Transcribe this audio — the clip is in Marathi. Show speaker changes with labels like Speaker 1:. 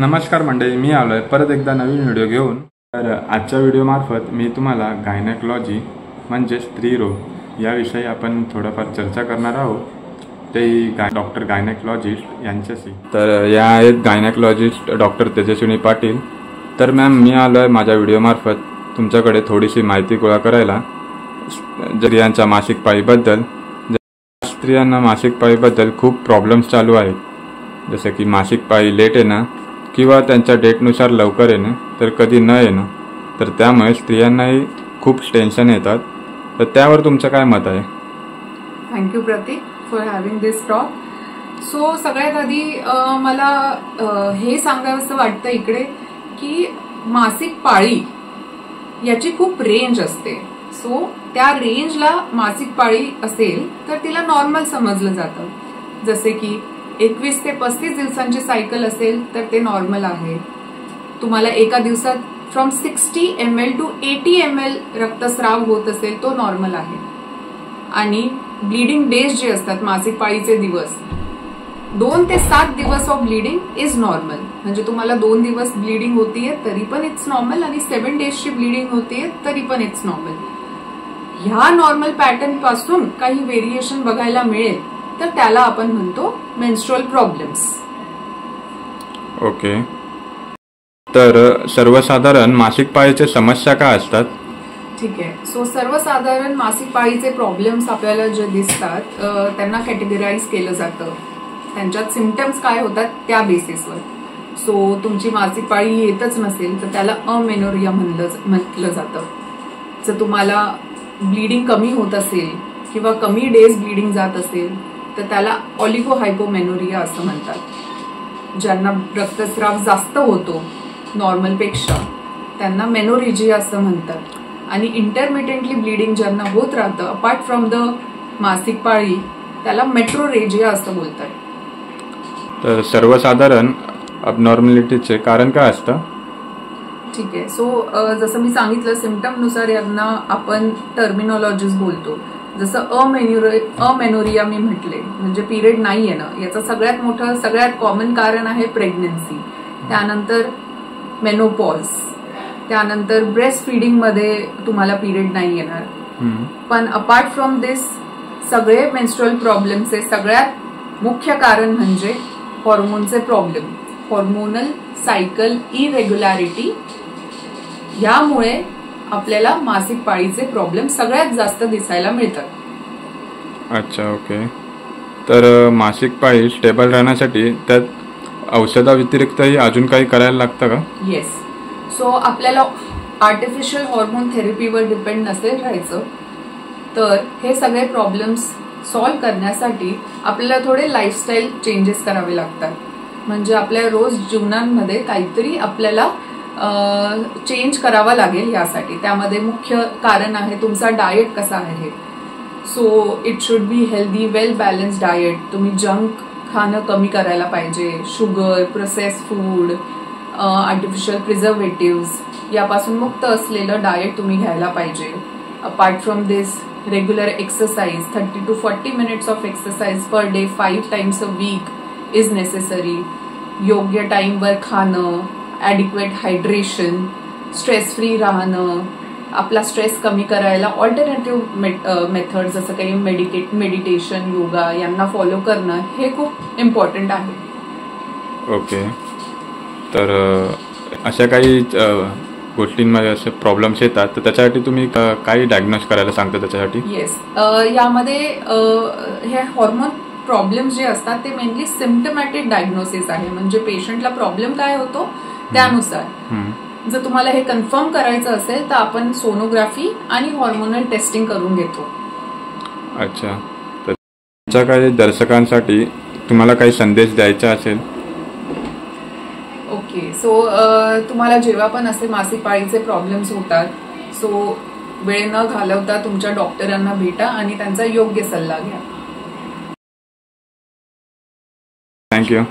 Speaker 1: नमस्कार मंडळी, मी आलो आहे परत एकदा नवीन व्हिडिओ घेऊन. तर आजच्या व्हिडिओमार्फत मी तुम्हाला गायनेकॉलॉजी म्हणजे स्त्रीरोग याविषयी आपण थोडंफार चर्चा करणार आहोत. ते डॉक्टर गायनेकॉलॉजिस्ट यांच्याशी. तर या आहेत गायनेकॉलॉजिस्ट डॉक्टर तेजस्विनी पाटील. तर मॅम, मी आलो आहे माझ्या व्हिडिओमार्फत तुमच्याकडे थोडीशी माहिती गोळा करायला स्त्रियांच्या मासिक पाळीबद्दल. स्त्रियांना मासिक पाळीबद्दल खूप प्रॉब्लेम्स चालू आहेत, जसं की मासिक पाळी लेट येणं किंवा त्यांच्या डेटनुसार लवकर येणं, तर कधी न येणं. तर त्यामुळे स्त्रियांनाही खूप टेन्शन येतात. तर त्यावर तुमचं काय मत आहे?
Speaker 2: Thank you Pratik for having this talk. So सगळ्यात आधी मला हे सांगावंसं वाटतं इकडे की मासिक पाळी याची खूप रेंज असते. सो त्या रेंजला मासिक पाळी असेल तर तिला नॉर्मल समजलं जातं. जसे की 21 ते 35 दिवसांची सायकल असेल तर ते नॉर्मल आहे. तुम्हाला एका दिवसात फ्रॉम 60 ml टू 80 ml रक्तस्राव होत असेल तो नॉर्मल आहे. आणि ब्लीडिंग डेज जे असतात, मासिक पाळीचे दिवस, 2 ते 7 दिवस ऑफ ब्लीडिंग इज नॉर्मल. म्हणजे तुम्हाला 2 दिवस ब्लीडिंग होतीये तरी पण इट्स नॉर्मल, आणि 7 डेजची ब्लीडिंग होतीये तरी पण इट्स नॉर्मल. ह्या नॉर्मल पॅटर्न पासून काही व्हेरिएशन बघायला मिळेल तर त्याला आपण म्हणतो मेन्स्ट्रुअल प्रॉब्लेम्स.
Speaker 1: ओके. तर सर्वसाधारण मासिक पाळीचे समस्या काय असतात?
Speaker 2: ठीक आहे. सो सर्वसाधारण मासिक पाळीचे प्रॉब्लेम्स आपल्याला जे दिसतात त्यांना कॅटेगराईज केलं जातं. त्यांच्यात सिम्पटम्स काय होतात त्या बेसिसवर. सो तुमची मासिक पाळी येतच नसेल तर त्याला अमेनोरिया म्हटलं जातं. जर तुम्हाला ब्लीडिंग कमी होत असेल किंवा कमी डेज ब्लीडिंग जात असेल तर त्याला ऑलिगोहायपोमेनोरिया असं म्हणतात. ज्यांना रक्तस्राव जास्त होतो नॉर्मलपेक्षा त्यांना मेनोरेजिया असं म्हणतात. आणि इंटरमिटेंटली ब्लीडिंग ज्यांना होत राहतं अपार्ट फ्रॉम द मासिक पाळी त्याला मेट्रोरेजिया असं बोलतात.
Speaker 1: तर सर्वसाधारण अबनॉर्मॅलिटीचे कारण काय असतं?
Speaker 2: ठीक आहे. सो जसं मी सांगितलं, सिम्पटमनुसार यांना आपण टर्मिनॉलॉजीज बोलतो. जसं अमेनोरिया मी म्हटले म्हणजे पिरियड नाही येणं. याचं सगळ्यात मोठं सगळ्यात कॉमन कारण आहे प्रेग्नन्सी. त्यानंतर मेनोपॉज, त्यानंतर ब्रेस्ट फिडिंग मध्ये तुम्हाला पिरियड नाही येणार. पण अपार्ट फ्रॉम दिस सगळे मेन्स्ट्रुअल प्रॉब्लेमचे सगळ्यात मुख्य कारण म्हणजे हॉर्मोनचे प्रॉब्लेम, हॉर्मोनल सायकल इरेग्युलॅरिटी. यामुळे आपल्याला मासिक पाळीचे प्रॉब्लेम सगळ्यात जास्त दिसायला मिळतात.
Speaker 1: अच्छा, ओके. तर मासिक पाळी स्टेबल राहण्यासाठी त्यात औषधाव्यतिरिक्तही अजून काही करायला लागतं का?
Speaker 2: येस. सो आपल्याला आर्टिफिशियल हॉर्मोन थेरपीवर डिपेंड नसेल राहायचं तर हे सगळे प्रॉब्लेम्स सॉल्व्ह करण्यासाठी आपल्याला थोडे लाईफस्टाईल चेंजेस करावे लागतात. म्हणजे आपल्या रोज जीवनामध्ये काहीतरी आपल्याला चेंज करावा लागेल. यासाठी त्यामध्ये मुख्य कारण आहे तुमचा डाएट कसा आहे. So it should be healthy, well balanced diet. तुम्ही जंक खाणं कमी करायला पाहिजे. Sugar, processed food, artificial preservatives यापासून मुक्त असलेलं डाएट तुम्ही घ्यायला पाहिजे. Apart from this regular exercise, 30 to 40 minutes of exercise per day 5 times a week is necessary. योग्य टाइमवर खाणं, ॲडिक्वेट हायड्रेशन, स्ट्रेस फ्री राहणं, आपला स्ट्रेस कमी करायला ऑल्टरनेटिव्ह मेथड जसं काही मेडिटेशन, योगा यांना फॉलो करणं हे खूप इम्पॉर्टंट आहे.
Speaker 1: ओके. तर अशा काही गोष्टींमध्ये असे प्रॉब्लेम्स येतात तर त्याच्यासाठी तुम्ही काही डायग्नोज करायला सांगता त्याच्यासाठी?
Speaker 2: येस. यामध्ये हे हॉर्मोन प्रॉब्लेम्स जे असतात ते मेनली सिम्पटमॅटिक डायग्नोसिस आहे. म्हणजे पेशंटला प्रॉब्लेम काय होतो त्यानुसार. जर तुम्हाला हे कन्फर्म करायचं असेल तर आपण सोनोग्राफी आणि हॉर्मोनल टेस्टिंग करून घेतो.
Speaker 1: अच्छा. तर तुमच्या काही दर्शकांसाठी तुम्हाला काही संदेश द्यायचा असेल?
Speaker 2: ओके. सो तुम्हाला जेव्हा पण असे मासिक पाळीचे प्रॉब्लेम्स होतात सो वेळ न घालवता तुमच्या डॉक्टरांना भेटा आणि त्यांचा योग्य सल्ला घ्या.
Speaker 1: थँक्यू.